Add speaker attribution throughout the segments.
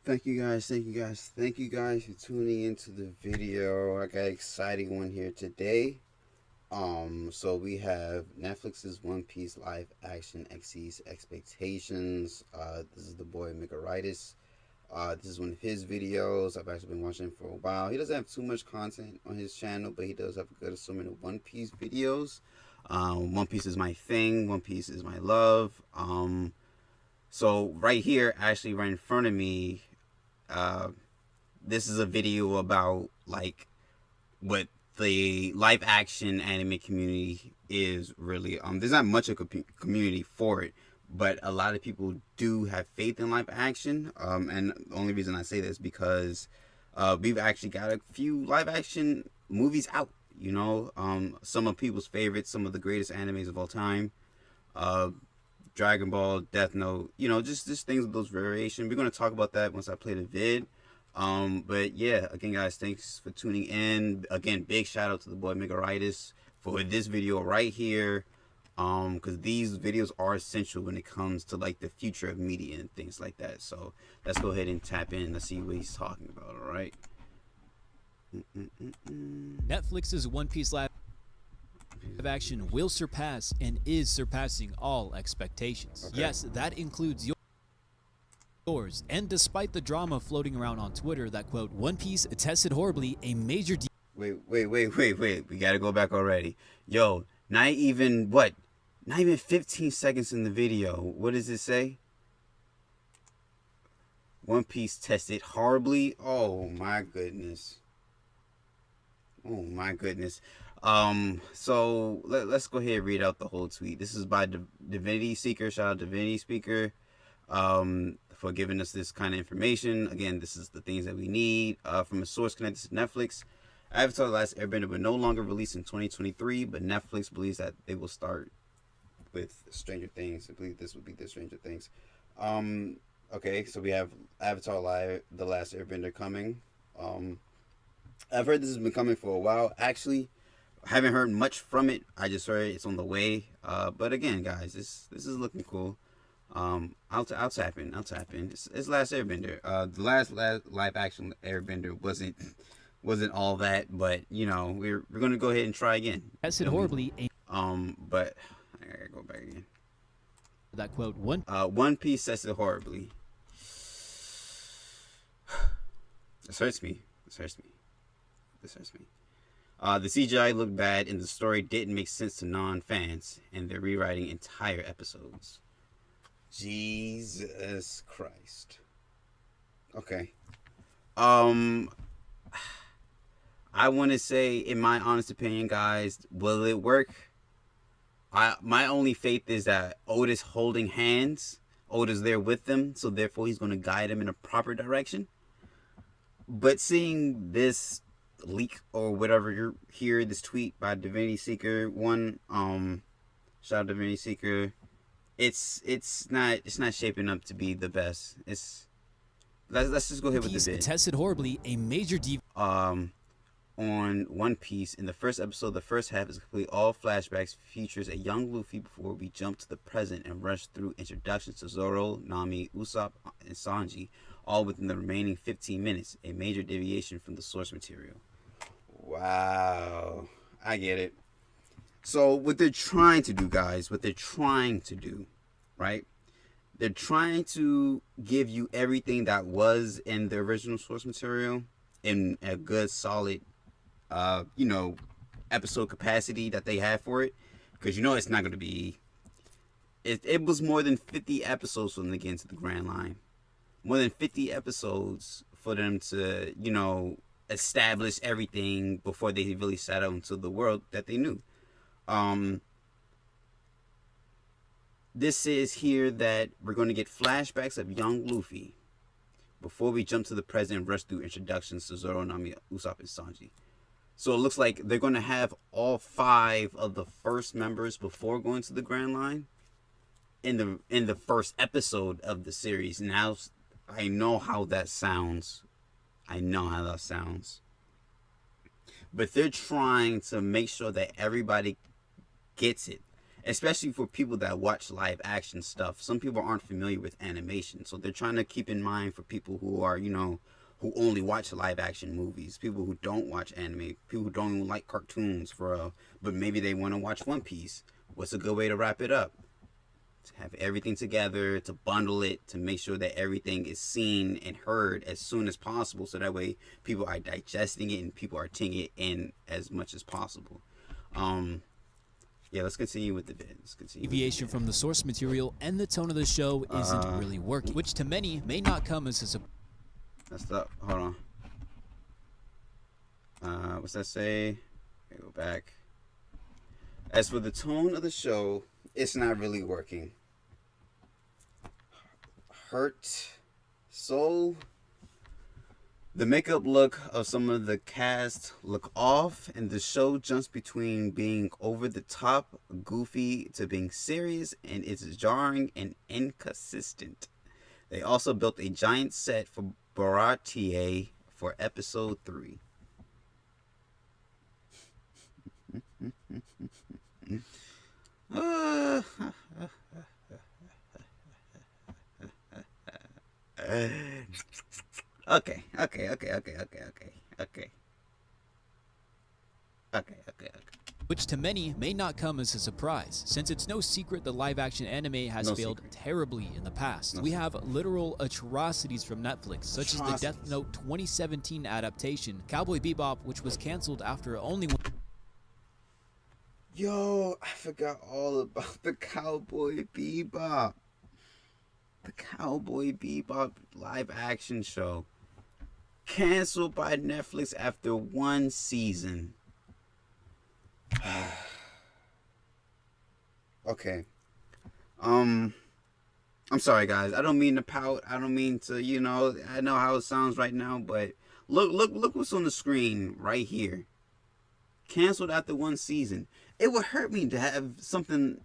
Speaker 1: Thank you guys, thank you guys for tuning into the video. I got an exciting one here today. So we have Netflix's One Piece live action exceeds expectations. This is the boy Megaritis. This is one of his videos. I've actually been watching him for a while. He doesn't have too much content on his channel, but he does have a good assortment of One Piece videos. One Piece is my thing. One Piece is my love. So right here, actually right in front of me, this is a video about like what the live action anime community is really. There's not much of a community for it, but a lot of people do have faith in live action. And the only reason I say this is because we've actually got a few live action movies out. You know, some of people's favorites, some of the greatest animes of all time. Dragon Ball, Death Note, you know, just things with those variations. We're going to talk about that once I play the vid. But yeah, again, guys, thanks for tuning in. Again, big shout out to the boy Megaritis for this video right here. Because these videos are essential when it comes to like the future of media and things like that. So let's go ahead and tap in. Let's see what he's talking about. All right.
Speaker 2: Netflix's One Piece live action will surpass and is surpassing all expectations. Okay. Yes, that includes yours. And despite the drama floating around on Twitter that, quote, One Piece tested horribly, a major
Speaker 1: Wait. We gotta go back already. Yo, not even 15 seconds in the video. What does it say? One Piece tested horribly. Oh my goodness. Oh my goodness. So let's go ahead and read out the whole tweet. This is by Divinity Seeker. Shout out Divinity Speaker for giving us this kind of information. Again, this is the things that we need from a source connected to Netflix. Avatar: The Last Airbender will no longer release in 2023, but Netflix believes that they will start with Stranger Things. I believe this will be the Stranger Things. Okay, so we have Avatar: The Last Airbender coming. I've heard this has been coming for a while. Actually, I haven't heard much from it. I just heard it's on the way. But again, guys, this is looking cool. I'll tap in. It's Last Airbender. The last live action Airbender wasn't all that, but you know we're gonna go ahead and try again.
Speaker 2: Tested horribly.
Speaker 1: But I gotta go back again.
Speaker 2: That quote
Speaker 1: One Piece tested horribly. This hurts me. The CGI looked bad and the story didn't make sense to non-fans, and they're rewriting entire episodes. Jesus Christ. Okay. I want to say, in my honest opinion, guys, will it work? My only faith is that Oda's holding hands. Oda's there with them, so therefore he's going to guide them in a proper direction. But seeing this leak or whatever you hear, this tweet by Divinity Seeker shout out Divinity Seeker, it's not shaping up to be the best. Let's just go ahead with the bid.
Speaker 2: Tested horribly, a major
Speaker 1: on One Piece. In the first episode, the first half is completely all flashbacks, features a young Luffy before we jump to the present and rush through introductions to Zoro, Nami, Usopp, and Sanji, all within the remaining 15 minutes, a major deviation from the source material. Wow, I get it. So what they're trying to do, guys, right? They're trying to give you everything that was in the original source material in a good, solid, episode capacity that they have for it. Because you know it's not going to be... It was more than 50 episodes for them to get into the Grand Line. More than 50 episodes for them to, establish everything before they really sat out into the world that they knew. This says here that we're going to get flashbacks of young Luffy before we jump to the present and rush through introductions to Zoro, Nami, Usopp, and Sanji. So it looks like they're going to have all 5 of the first members before going to the Grand Line in the first episode of the series. Now, I know how that sounds. But they're trying to make sure that everybody gets it. especially for people that watch live action stuff. Some people aren't familiar with animation, so they're trying to keep in mind for people who are, you know, who only watch live action movies, people who don't watch anime, people who don't even like cartoons but maybe they want to watch One Piece. What's a good way to wrap it up? To have everything together, to bundle it, to make sure that everything is seen and heard as soon as possible, so that way people are digesting it and people are taking it in as much as possible. Yeah, let's continue with the vid.
Speaker 2: Deviation from the source material and the tone of the show isn't really working, which to many may not come as a surprise.
Speaker 1: That's up. Hold on. What's that say? Okay, go back. As for the tone of the show, it's not really working. Hurt soul. The makeup look of some of the cast look off, and the show jumps between being over the top, goofy, to being serious, and it's jarring and inconsistent. They also built a giant set for Baratier for episode 3. Okay.
Speaker 2: Which to many may not come as a surprise, since it's no secret the live-action anime has failed terribly in the past. We have literal atrocities from Netflix, such as the Death Note 2017 adaptation, Cowboy Bebop, which was cancelled after only one...
Speaker 1: Yo, I forgot all about the Cowboy Bebop. The Cowboy Bebop live action show. Cancelled by Netflix after 1 season. Okay. I'm sorry guys. I don't mean to pout. I don't mean to, you know, I know how it sounds right now, but look what's on the screen right here. Cancelled after 1 season. It would hurt me to have something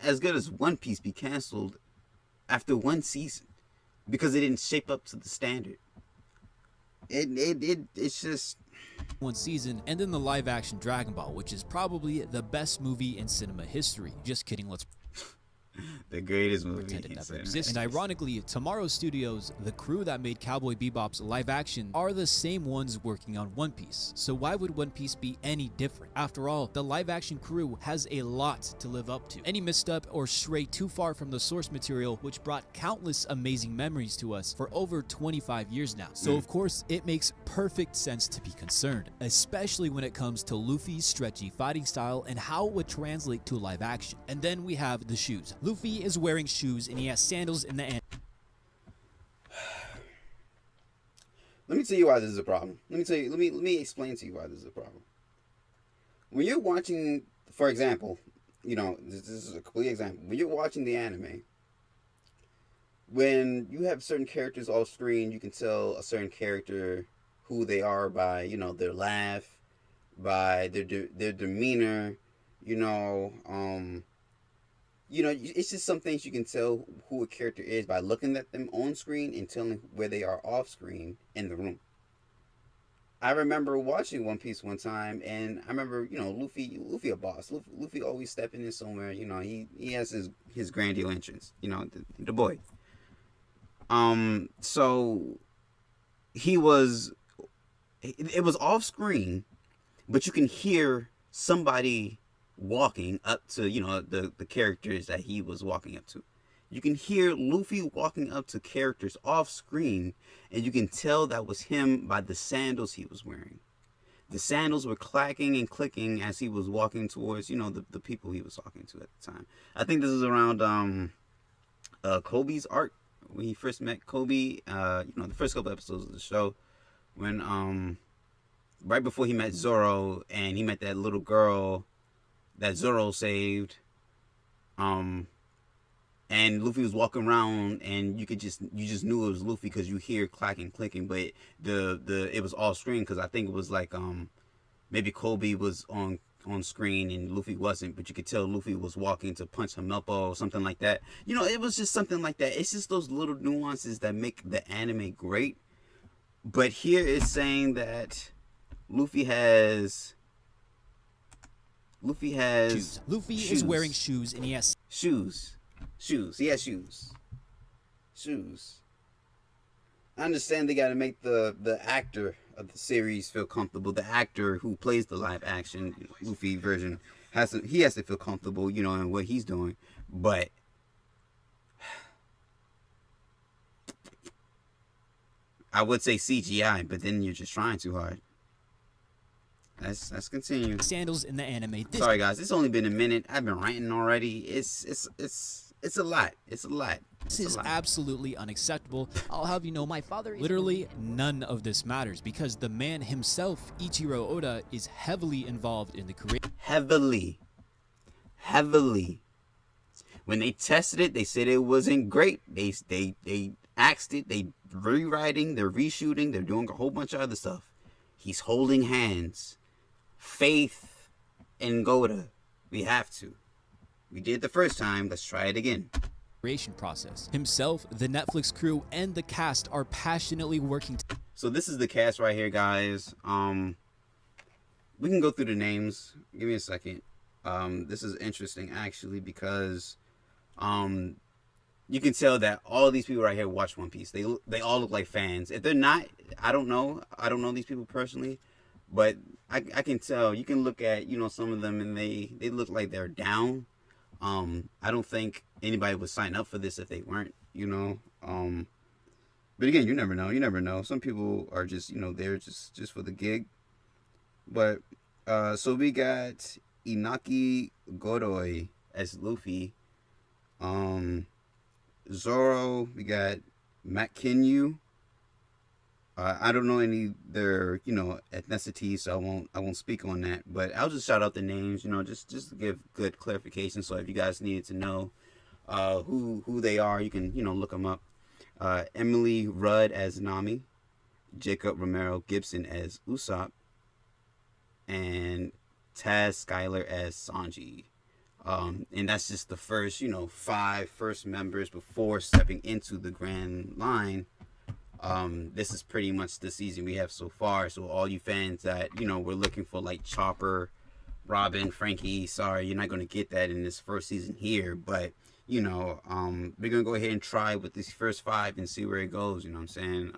Speaker 1: as good as One Piece be cancelled after 1 season because it didn't shape up to the standard. It's just
Speaker 2: 1 season, and then the live action Dragon Ball, which is probably the best movie in cinema history. Just kidding, let's
Speaker 1: the greatest movie
Speaker 2: pretend it never existed. And ironically, Tomorrow Studios, the crew that made Cowboy Bebop's live action, are the same ones working on One Piece. So why would One Piece be any different? After all, the live action crew has a lot to live up to. Any misstep or stray too far from the source material, which brought countless amazing memories to us for over 25 years now. So of course, it makes perfect sense to be concerned, especially when it comes to Luffy's stretchy fighting style and how it would translate to live action. And then we have the shoes. Luffy is wearing shoes and he has sandals in the end.
Speaker 1: Let me tell you why this is a problem. Let me explain to you why this is a problem. When you're watching, for example, you know, this is a complete example. When you're watching the anime, when you have certain characters off screen, you can tell a certain character who they are by, you know, their laugh, by their demeanor, you know, it's just some things you can tell who a character is by looking at them on screen and telling where they are off screen in the room. I remember watching One Piece one time, and I remember, you know, Luffy a boss. Luffy always stepping in somewhere. You know, he has his grandiose entrance. You know, the boy. So it was off screen, but you can hear somebody walking up to, you know, the characters that he was walking up to. You can hear Luffy walking up to characters off screen, and you can tell that was him by the sandals he was wearing. The sandals were clacking and clicking as he was walking towards, you know, the people he was talking to at the time. I think this is around Kobe's arc, when he first met Kobe, you know, the first couple episodes of the show, when right before he met Zoro, and he met that little girl that Zoro saved, and Luffy was walking around, and you just knew it was Luffy because you hear clacking, clicking, but it was off screen because I think it was like maybe Kobe was on screen and Luffy wasn't, but you could tell Luffy was walking to punch him up or something like that. You know, it was just something like that. It's just those little nuances that make the anime great. But here it's saying that Luffy has Luffy has
Speaker 2: shoes. Luffy
Speaker 1: shoes.
Speaker 2: is wearing shoes, and he has
Speaker 1: Shoes. He has shoes. I understand they got to make the actor of the series feel comfortable. The actor who plays the live action Luffy version has to feel comfortable, in what he's doing. But I would say CGI, but then you're just trying too hard. Let's continue.
Speaker 2: Sandals in the anime.
Speaker 1: Sorry guys, it's only been a minute. I've been ranting already. It's a lot.
Speaker 2: This is absolutely unacceptable. I'll have you know, my father literally none of this matters because the man himself, Ichiro Oda, is heavily involved in the creation.
Speaker 1: Heavily. When they tested it, they said it wasn't great. They axed it. They rewriting, they're reshooting, they're doing a whole bunch of other stuff. He's holding hands. Faith in Goda. We have to. We did the first time. Let's try it again.
Speaker 2: Creation process. Himself, the Netflix crew, and the cast are passionately working.
Speaker 1: So this is the cast right here, guys. We can go through the names. Give me a second. This is interesting actually because you can tell that all these people right here watch One Piece. They all look like fans. If they're not, I don't know these people personally, but I can tell. You can look at some of them and they look like they're down. I don't think anybody would sign up for this if they weren't, but again, you never know. Some people are just there just for the gig. But so we got Inaki Godoy as Luffy. Zoro, we got Matt Kinyu. I don't know any their ethnicity, so I won't speak on that. But I'll just shout out the names, just to give good clarification. So if you guys needed to know who they are, you can look them up. Emily Rudd as Nami, Jacob Romero Gibson as Usopp, and Taz Skylar as Sanji. And that's just the first 5 first members before stepping into the Grand Line. This is pretty much the season we have so far. So all you fans that we're looking for like Chopper, Robin, Frankie, sorry, you're not going to get that in this first season here. But we're gonna go ahead and try with these first 5 and see where it goes. You know what I'm saying?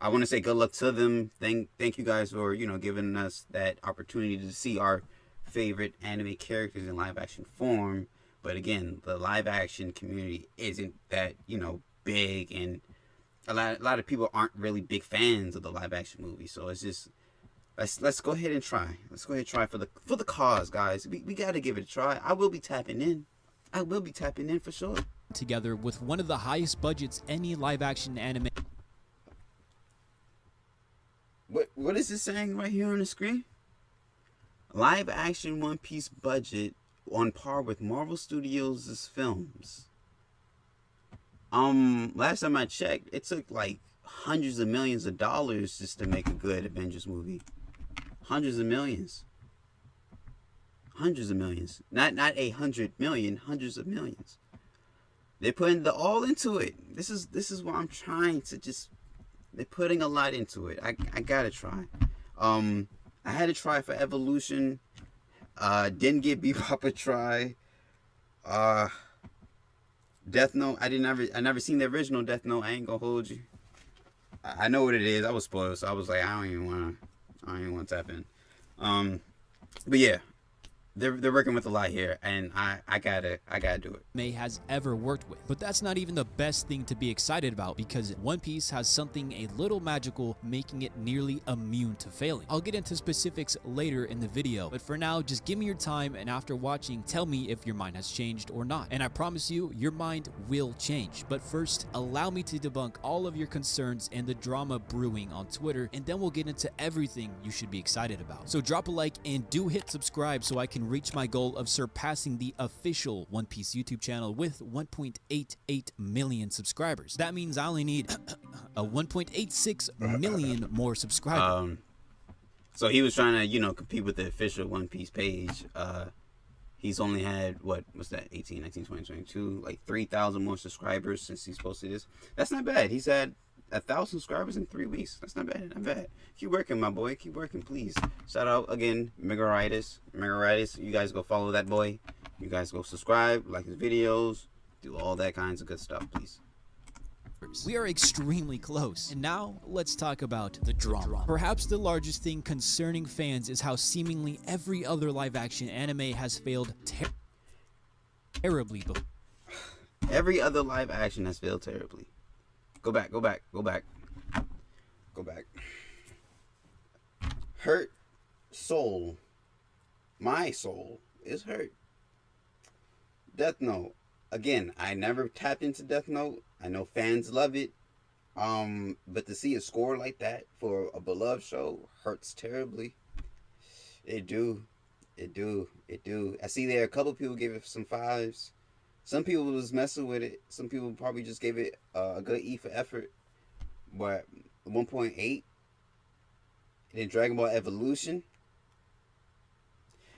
Speaker 1: I want to say good luck to them. Thank you guys for giving us that opportunity to see our favorite anime characters in live action form. But again, the live action community isn't that big, and a lot of people aren't really big fans of the live action movie. So it's just let's go ahead and try. Let's go ahead and try for the cause, guys. We got to give it a try. I will be tapping in for sure.
Speaker 2: Together with one of the highest budgets any live action anime.
Speaker 1: What is it saying right here on the screen? Live action One Piece budget on par with Marvel Studios' films. Last time I checked, it took like hundreds of millions of dollars just to make a good Avengers movie. Hundreds of millions. Not 100 million, hundreds of millions. They're putting all into it. This is what I'm trying to just. They're putting a lot into it. I gotta try. I had to try for Evolution. Didn't get Bebop a try. Death Note. I never seen the original Death Note. I ain't gonna hold you. I know what it is. I was spoiled, so I was like, I don't even want to tap in. But yeah, they're working with a lot here, and I gotta do it.
Speaker 2: May has ever worked with. But that's not even the best thing to be excited about, because One Piece has something a little magical, making it nearly immune to failing. I'll get into specifics later in the video, but for now, just give me your time, and after watching, tell me if your mind has changed or not. And I promise you, your mind will change. But first, allow me to debunk all of your concerns and the drama brewing on Twitter, and then we'll get into everything you should be excited about. So drop a like and do hit subscribe so I can reach my goal of surpassing the official One Piece YouTube channel with 1.88 million subscribers. That means I only need a 1.86 million more subscribers.
Speaker 1: So he was trying to, compete with the official One Piece page. He's only had, what's that, 18, 19, 20, 22, like 3,000 more subscribers since he's posted this. That's not bad. He's had 1,000 subscribers in 3 weeks. That's not bad. Not bad. Keep working, my boy. Keep working, please. Shout out again, Megaritis. Megaritis. You guys go follow that boy. You guys go subscribe, like his videos, do all that kinds of good stuff, please.
Speaker 2: We are extremely close. And now, let's talk about the drama. Perhaps the largest thing concerning fans is how seemingly every other live-action anime has failed terribly before.
Speaker 1: Every other live action has failed terribly. Go back. Hurt soul. My soul is hurt. Death Note. Again, I never tapped into Death Note. I know fans love it. But to see a score like that for a beloved show hurts terribly. It do. I see there a couple people gave it some 5s. Some people was messing with it. Some people probably just gave it a good E for effort. But 1.8. And then Dragon Ball Evolution.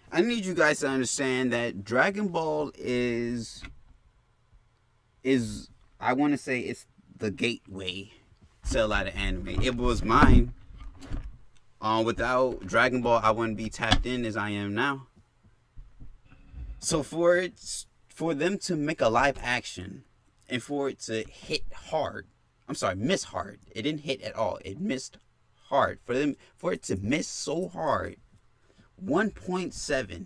Speaker 1: I need you guys to understand that Dragon Ball is I want to say it's the gateway to a lot of anime. It was mine. Without Dragon Ball, I wouldn't be tapped in as I am now. So for them to make a live action and for it to hit hard, miss hard. It didn't hit at all. It missed hard. For it to miss so hard, 1.7.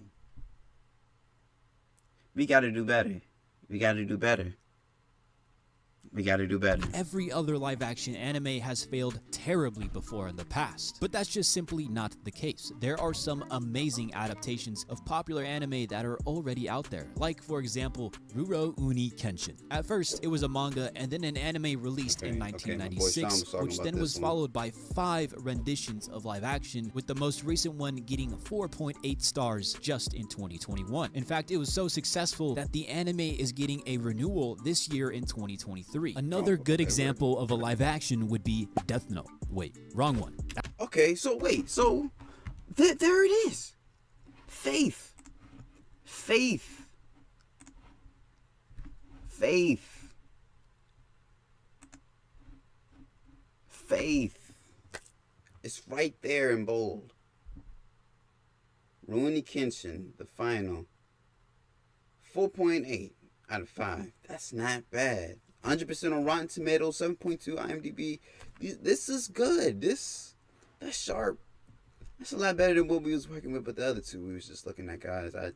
Speaker 1: We got to do better.
Speaker 2: Every other live-action anime has failed terribly before in the past. But that's just simply not the case. There are some amazing adaptations of popular anime that are already out there. Like, for example, Rurouni Kenshin. At first, it was a manga and then an anime released in 1996, which then was followed by 5 renditions of live action, with the most recent one getting 4.8 stars just in 2021. In fact, it was so successful that the anime is getting a renewal this year in 2023. Another good example of a live action would be Death Note. Wait, wrong one.
Speaker 1: Okay, so wait, there it is. Faith. It's right there in bold. Rurouni Kenshin, the final. 4.8 out of 5. That's not bad. 100% on Rotten Tomatoes, 7.2 IMDb. This is good. That's sharp. That's a lot better than what we was working with, but the other two we was just looking at, guys. But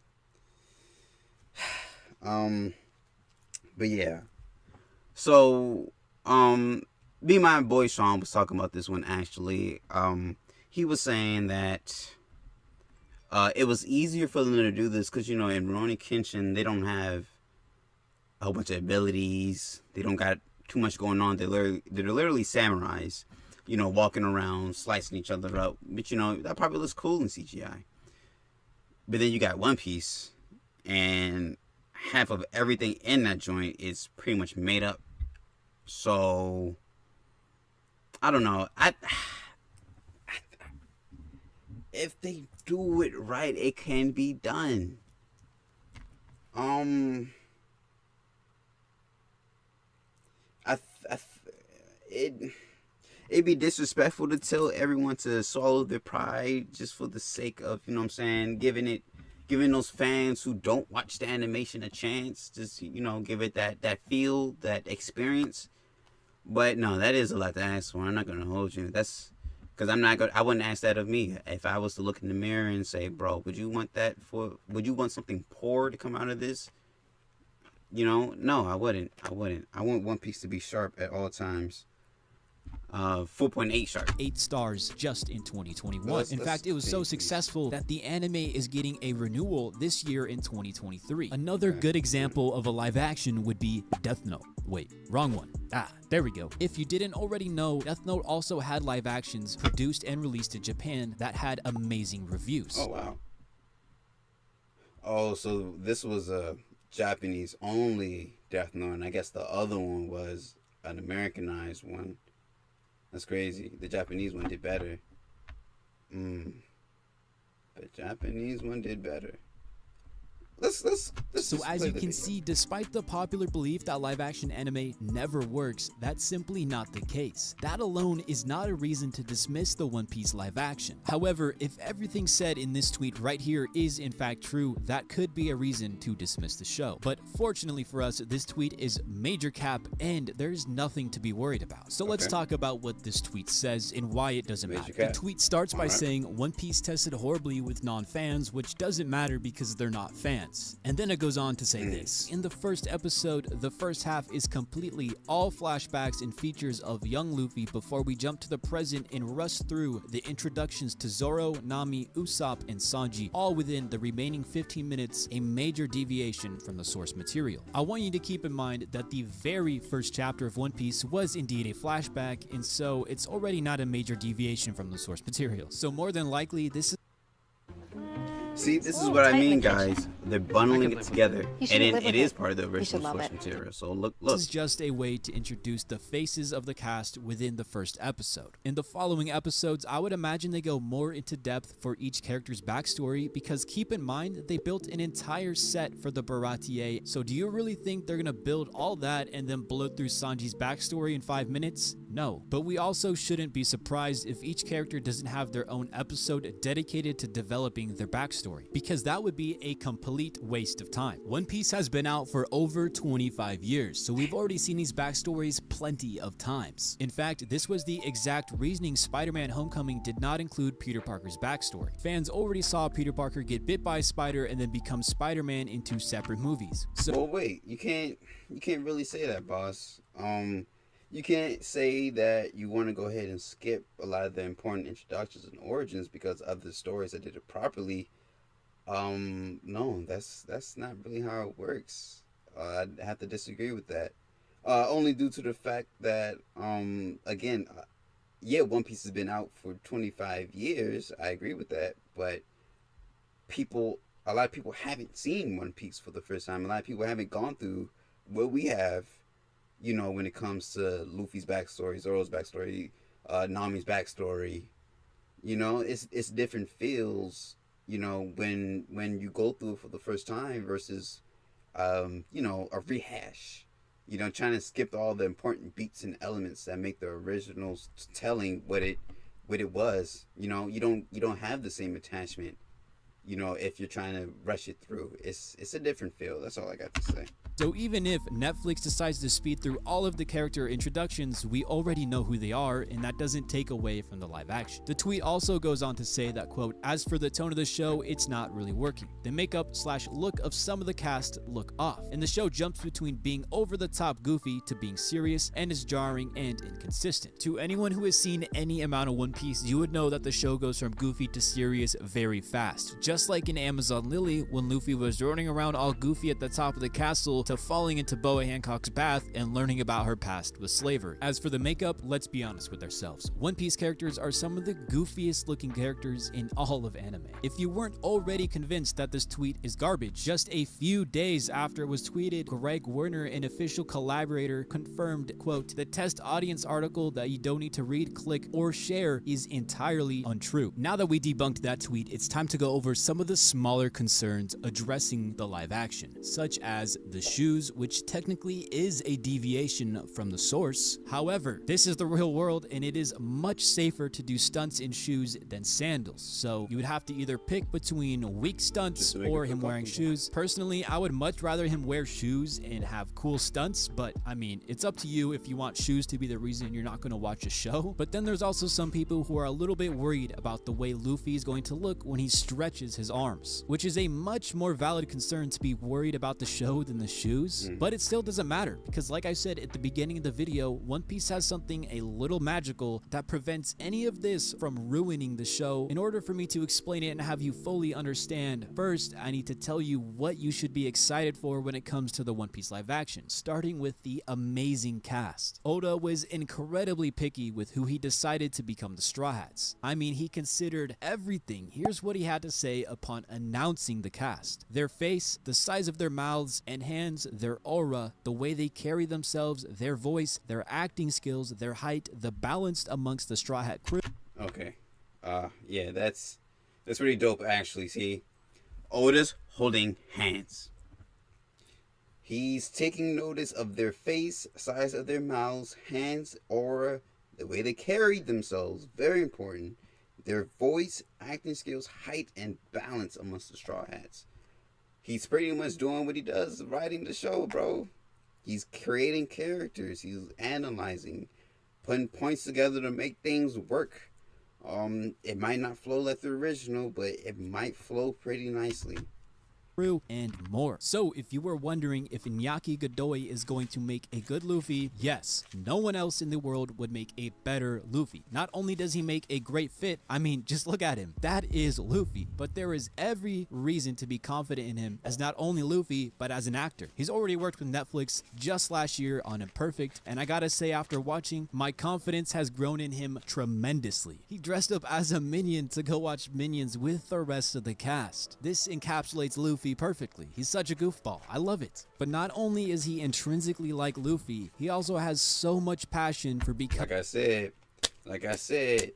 Speaker 1: yeah. So, me and my boy Sean was talking about this one actually. He was saying that it was easier for them to do this because, in Rurouni Kenshin, they don't have a whole bunch of abilities. They don't got too much going on. They're literally samurais, walking around, slicing each other up. But, that probably looks cool in CGI. But then you got One Piece, and half of everything in that joint is pretty much made up. So, I don't know. If they do it right, it can be done. It'd be disrespectful to tell everyone to swallow their pride just for the sake of, giving those fans who don't watch the animation a chance, just, give it that feel, that experience. But no, that is a lot to ask for. I'm not going to hold you. That's because I wouldn't ask that of me. If I was to look in the mirror and say, bro, would you want something poor to come out of this? No, I wouldn't. I want One Piece to be sharp at all times. 4.8 sharp.
Speaker 2: 8 stars just in 2021. In fact, it was so successful that the anime is getting a renewal this year in 2023. Another good example of a live action would be Death Note. Wait, wrong one. There we go. If you didn't already know, Death Note also had live actions produced and released in Japan that had amazing reviews.
Speaker 1: Oh, wow. Oh, so this was a Japanese only Death Note, and I guess the other one was an Americanized one. That's crazy. The Japanese one did better. The Japanese one did better. let's
Speaker 2: So
Speaker 1: just
Speaker 2: as
Speaker 1: play
Speaker 2: you
Speaker 1: the
Speaker 2: can
Speaker 1: video.
Speaker 2: see, despite the popular belief that live action anime never works, that's simply not the case. That alone is not a reason to dismiss the One Piece live action. However, if everything said in this tweet right here is in fact true, that could be a reason to dismiss the show. But fortunately for us, this tweet is major cap and there's nothing to be worried about. So let's talk about what this tweet says and why it doesn't matter. The tweet starts by saying One Piece tested horribly with non-fans, which doesn't matter because they're not fans. And then it goes on to say this. In the first episode, the first half is completely all flashbacks and features of young Luffy before we jump to the present and rush through the introductions to Zoro, Nami, Usopp, and Sanji, all within the remaining 15 minutes, a major deviation from the source material. I want you to keep in mind that the very first chapter of One Piece was indeed a flashback, and so it's already not a major deviation from the source material. So more than likely, this is
Speaker 1: See, this is what I mean, guys. They're bundling it together, and it is part of the original source material. So look.
Speaker 2: This is just a way to introduce the faces of the cast within the first episode. In the following episodes, I would imagine they go more into depth for each character's backstory because keep in mind, they built an entire set for the Baratier. So do you really think they're gonna build all that and then blow through Sanji's backstory in 5 minutes? No. But we also shouldn't be surprised if each character doesn't have their own episode dedicated to developing their backstory, because that would be a complete waste of time. One Piece has been out for over 25 years, so we've already seen these backstories plenty of times. In fact, this was the exact reasoning Spider-Man Homecoming did not include Peter Parker's backstory. Fans already saw Peter Parker get bit by a spider and then become Spider-Man in 2 separate movies. So
Speaker 1: well, wait, you can't really say that, boss. You can't say that you want to go ahead and skip a lot of the important introductions and origins because other stories that did it properly. No, that's not really how it works. I'd have to disagree with that. Only due to the fact that, again, yeah, One Piece has been out for 25 years. I agree with that, but a lot of people haven't seen One Piece for the first time. A lot of people haven't gone through what we have, when it comes to Luffy's backstory, Zoro's backstory, Nami's backstory. It's different feels, when you go through it for the first time versus, a rehash. Trying to skip all the important beats and elements that make the original telling what it was. You don't have the same attachment. If you're trying to rush it through, it's a different feel. That's all I got to say.
Speaker 2: So even if Netflix decides to speed through all of the character introductions, we already know who they are, and that doesn't take away from the live action. The tweet also goes on to say that, quote, as for the tone of the show, it's not really working. The makeup/look of some of the cast look off, and the show jumps between being over-the-top goofy to being serious and is jarring and inconsistent. To anyone who has seen any amount of One Piece, you would know that the show goes from goofy to serious very fast. Just like in Amazon Lily, when Luffy was running around all goofy at the top of the castle to falling into Boa Hancock's bath and learning about her past with slavery. As for the makeup, let's be honest with ourselves. One Piece characters are some of the goofiest looking characters in all of anime. If you weren't already convinced that this tweet is garbage, just a few days after it was tweeted, Greg Werner, an official collaborator, confirmed, quote, the test audience article that you don't need to read, click, or share is entirely untrue. Now that we debunked that tweet, it's time to go over some of the smaller concerns addressing the live action, such as the shoes, which technically is a deviation from the source. However, this is the real world and it is much safer to do stunts in shoes than sandals. So you would have to either pick between weak stunts or him wearing shoes. Personally, I would much rather him wear shoes and have cool stunts, but I mean, it's up to you if you want shoes to be the reason you're not going to watch a show. But then there's also some people who are a little bit worried about the way Luffy is going to look when he stretches his arms, which is a much more valid concern to be worried about the show than the shoes. But it still doesn't matter because, like I said at the beginning of the video, One Piece has something a little magical that prevents any of this from ruining the show. In order for me to explain it and have you fully understand, first I need to tell you what you should be excited for when it comes to the One Piece live action, starting with the amazing cast. Oda was incredibly picky with who he decided to become the Straw Hats. I mean, he considered everything. Here's what he had to say upon announcing the cast: their face, the size of their mouths and hands, their aura, the way they carry themselves, their voice, their acting skills, their height, the balance amongst the Straw Hat crew.
Speaker 1: Okay. Yeah, that's pretty dope, actually. See, Otis holding hands. He's taking notice of their face, size of their mouths, hands, aura, the way they carried themselves. Very important. Their voice, acting skills, height, and balance amongst the Straw Hats. He's pretty much doing what he does, writing the show, bro. He's creating characters. He's analyzing, putting points together to make things work. It might not flow like the original, but it might flow pretty nicely.
Speaker 2: And more. So if you were wondering if Iñaki Godoy is going to make a good Luffy, yes, no one else in the world would make a better Luffy. Not only does he make a great fit, I mean, just look at him. That is Luffy. But there is every reason to be confident in him as not only Luffy, but as an actor. He's already worked with Netflix just last year on Imperfect, and I gotta say, after watching, my confidence has grown in him tremendously. He dressed up as a minion to go watch Minions with the rest of the cast. This encapsulates Luffy perfectly. He's such a goofball. I love it. But not only is he intrinsically like Luffy, he also has so much passion for becoming.
Speaker 1: Like I said,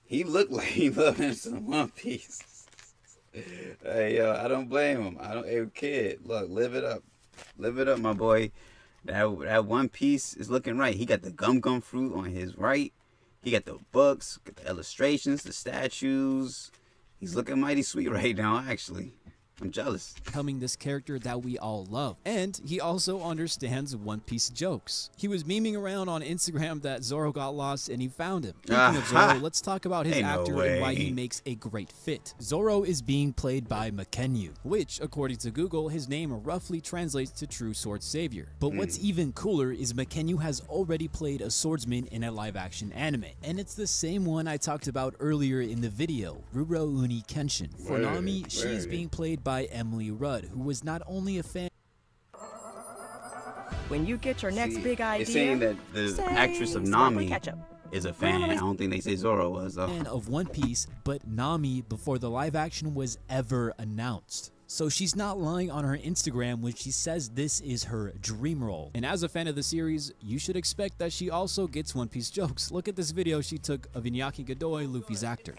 Speaker 1: he looked like he loved him some One Piece. Hey, yo, I don't blame him. Hey, kid, look, live it up, my boy. That One Piece is looking right. He got the gum fruit on his right. He got the books, got the illustrations, the statues. He's looking mighty sweet right now, actually. I'm jealous.
Speaker 2: Becoming this character that we all love. And he also understands One Piece jokes. He was memeing around on Instagram that Zoro got lost and he found him. Speaking of Zoro, let's talk about his actor and why he makes a great fit. Zoro is being played by Makenyu, which, according to Google, his name roughly translates to True Sword Savior. But what's even cooler is Makenyu has already played a swordsman in a live-action anime. And it's the same one I talked about earlier in the video, Rurouni Kenshin. For Nami, she is being played by Emily Rudd, who was not only a fan.
Speaker 3: When you get your next big idea,
Speaker 1: they're saying that the actress of Nami is a fan. I don't think they say Zoro was, though.
Speaker 2: Fan of One Piece, but Nami before the live action was ever announced. So she's not lying on her Instagram when she says this is her dream role. And as a fan of the series, you should expect that she also gets One Piece jokes. Look at this video she took of Iñaki Godoy, Luffy's actor.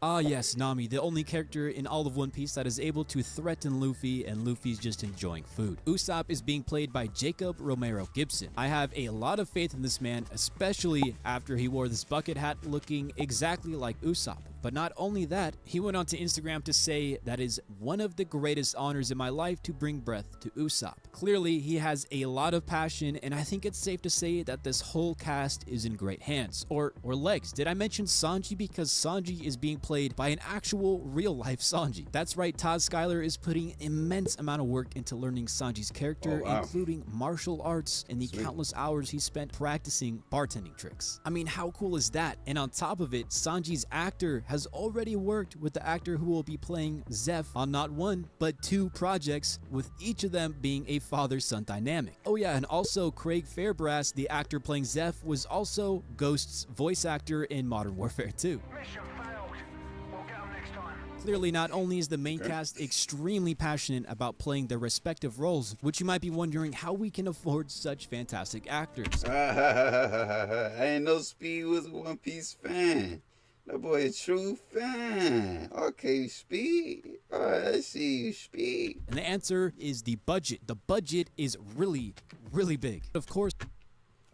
Speaker 2: Ah yes, Nami, the only character in all of One Piece that is able to threaten Luffy, and Luffy's just enjoying food. Usopp is being played by Jacob Romero Gibson. I have a lot of faith in this man, especially after he wore this bucket hat looking exactly like Usopp. But not only that, he went on to Instagram to say that is one of the greatest honors in my life to bring breath to Usopp. Clearly, he has a lot of passion, and I think it's safe to say that this whole cast is in great hands. Or legs. Did I mention Sanji? Because Sanji is being played by an actual real-life Sanji. That's right, Todd Schuyler is putting immense amount of work into learning Sanji's character, including martial arts and the countless hours he spent practicing bartending tricks. I mean, how cool is that? And on top of it, Sanji's actor has already worked with the actor who will be playing Zeph on not one, but 2 projects, with each of them being a father-son dynamic. Oh yeah, and also Craig Fairbrass, the actor playing Zeph, was also Ghost's voice actor in Modern Warfare 2. Clearly, not only is the main cast extremely passionate about playing their respective roles, which you might be wondering how we can afford such fantastic actors.
Speaker 1: I ain't no Speed was a One Piece fan. That boy a true fan. Okay, Speed. All right, I see you, Speed.
Speaker 2: And the answer is the budget. The budget is really, really big. Of course.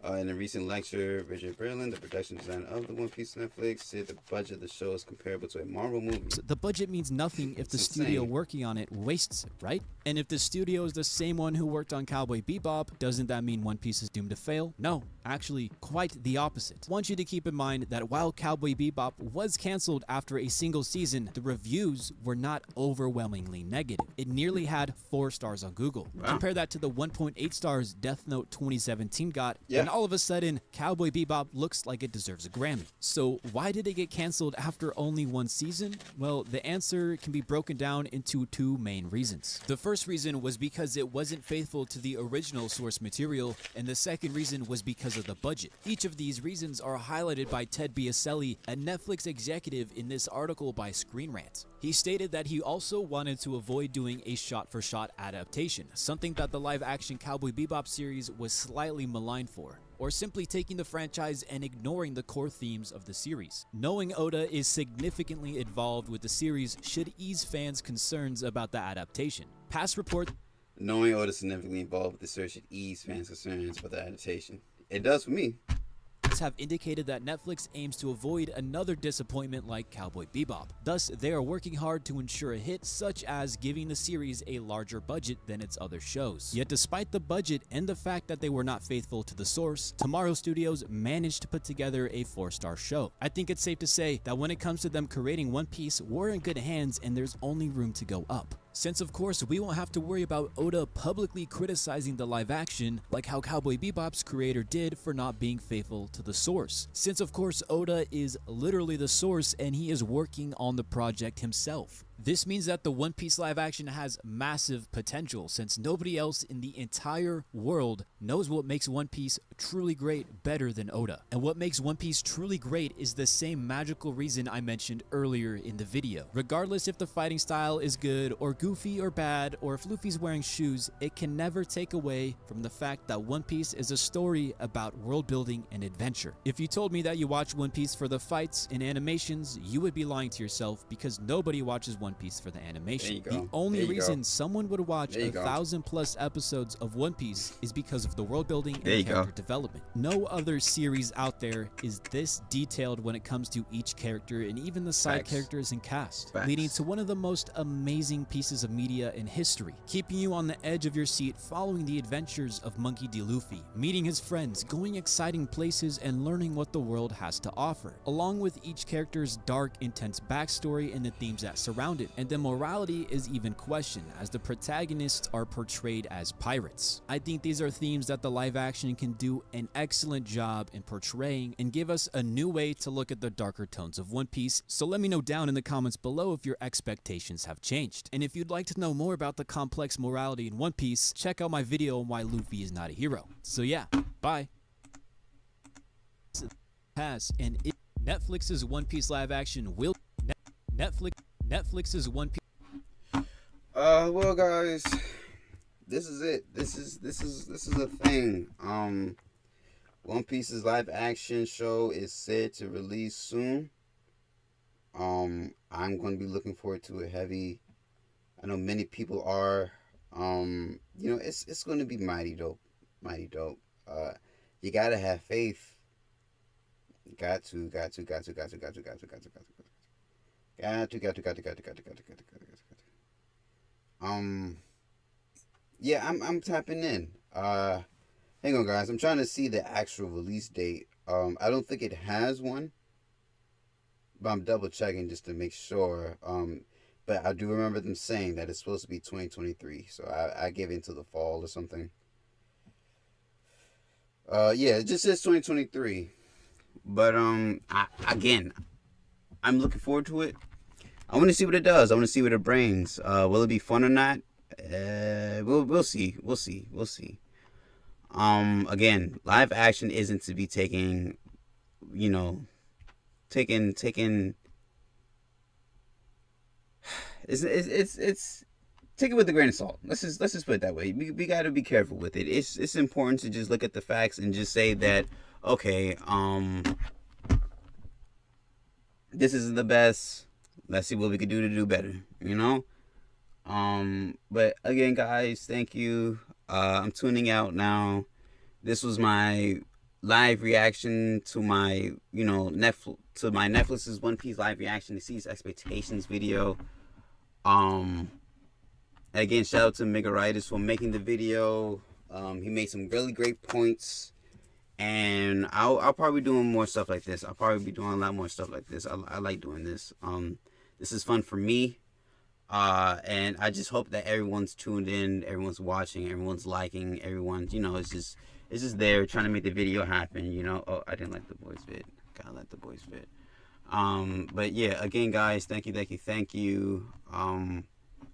Speaker 1: In a recent lecture, Richard Berlin, the production designer of the One Piece Netflix, said the budget of the show is comparable to a Marvel movie.
Speaker 2: So the budget means nothing if the studio working on it wastes it, right? And if the studio is the same one who worked on Cowboy Bebop, doesn't that mean One Piece is doomed to fail? No, actually, quite the opposite. I want you to keep in mind that while Cowboy Bebop was canceled after a single season, the reviews were not overwhelmingly negative. It nearly had 4 stars on Google. Wow. Compare that to the 1.8 stars Death Note 2017 got, and all of a sudden, Cowboy Bebop looks like it deserves a Grammy. So why did it get canceled after only 1 season? Well, the answer can be broken down into 2 main reasons. The first reason was because it wasn't faithful to the original source material, and the second reason was because of the budget. Each of these reasons are highlighted by Ted Biaselli, a Netflix executive, in this article by Screen Rant. He stated that he also wanted to avoid doing a shot-for-shot adaptation, something that the live-action Cowboy Bebop series was slightly maligned for. or simply taking the franchise and ignoring the core themes of the series. Knowing Oda is significantly involved with the series should ease fans' concerns about the adaptation. Past reports
Speaker 1: Knowing Oda significantly involved with the series should ease fans' concerns about the adaptation. It does for me.
Speaker 2: have indicated that Netflix aims to avoid another disappointment like Cowboy Bebop. Thus, they are working hard to ensure a hit, such as giving the series a larger budget than its other shows. Yet despite the budget and the fact that they were not faithful to the source, Tomorrow Studios managed to put together a 4-star show. I think it's safe to say that when it comes to them creating One Piece, we're in good hands and there's only room to go up. Since of course we won't have to worry about Oda publicly criticizing the live action like how Cowboy Bebop's creator did for not being faithful to the source. Since of course Oda is literally the source and he is working on the project himself. This means that the One Piece live action has massive potential since nobody else in the entire world knows what makes One Piece truly great better than Oda. And what makes One Piece truly great is the same magical reason I mentioned earlier in the video. Regardless if the fighting style is good or goofy or bad, or if Luffy's wearing shoes, it can never take away from the fact that One Piece is a story about world building and adventure. If you told me that you watch One Piece for the fights and animations, you would be lying to yourself because nobody watches One Piece for the animation. The only reason someone would watch 1,000+ episodes of One Piece is because of the world building and character development. No other series out there is this detailed when it comes to each character and even the side characters and cast, leading to one of the most amazing pieces of media in history, keeping you on the edge of your seat following the adventures of Monkey D. Luffy, meeting his friends, going exciting places, and learning what the world has to offer, along with each character's dark, intense backstory and the themes that surround it. And the morality is even questioned as the protagonists are portrayed as pirates. I think these are themes that the live action can do an excellent job in portraying and give us a new way to look at the darker tones of One Piece. So let me know down in the comments below if your expectations have changed. And if you'd like to know more about the complex morality in One Piece, check out my video on why Luffy is not a hero. So yeah, bye. Netflix's One Piece live action will Netflix's One Piece.
Speaker 1: Well, guys, this is it. This is a thing. One Piece's live action show is set to release soon. I'm going to be looking forward to it heavy. I know many people are. You know, it's going to be mighty dope. You gotta have faith. Got to. Yeah, I'm tapping in. Hang on, guys. I'm trying to see the actual release date. I don't think it has one, but I'm double checking just to make sure. But I do remember them saying that it's supposed to be 2023, so I give it into the fall or something. Yeah, it just says 2023. But again, I'm looking forward to it. I want to see what it does. I want to see what it brings. Will it be fun or not? We'll see. Again, live action isn't to be taken, you know, taken. It's take it with a grain of salt. Let's just put it that way. We got to be careful with it. It's important to just look at the facts and just say that, okay, this isn't the best. Let's see what we can do to do better, you know? But again, guys, thank you. I'm tuning out now. This was my live reaction to my, you know, Netflix's One Piece live reaction to Exceeds Expectations video. Again, shout out to Megaritis for making the video. He made some really great points. And I'll probably be doing more stuff like this. I'll probably be doing a lot more stuff like this. I like doing this. This is fun for me. And I just hope that everyone's tuned in, everyone's watching, everyone's liking, everyone's, you know, it's just there trying to make the video happen, you know. Oh, I didn't like the boys fit. Gotta let the boys fit. But yeah, again, guys, thank you.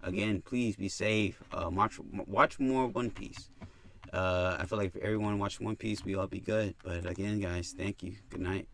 Speaker 1: Again, please be safe. Watch more One Piece. I feel like if everyone watched One Piece, we all be good. But again, guys, thank you. Good night.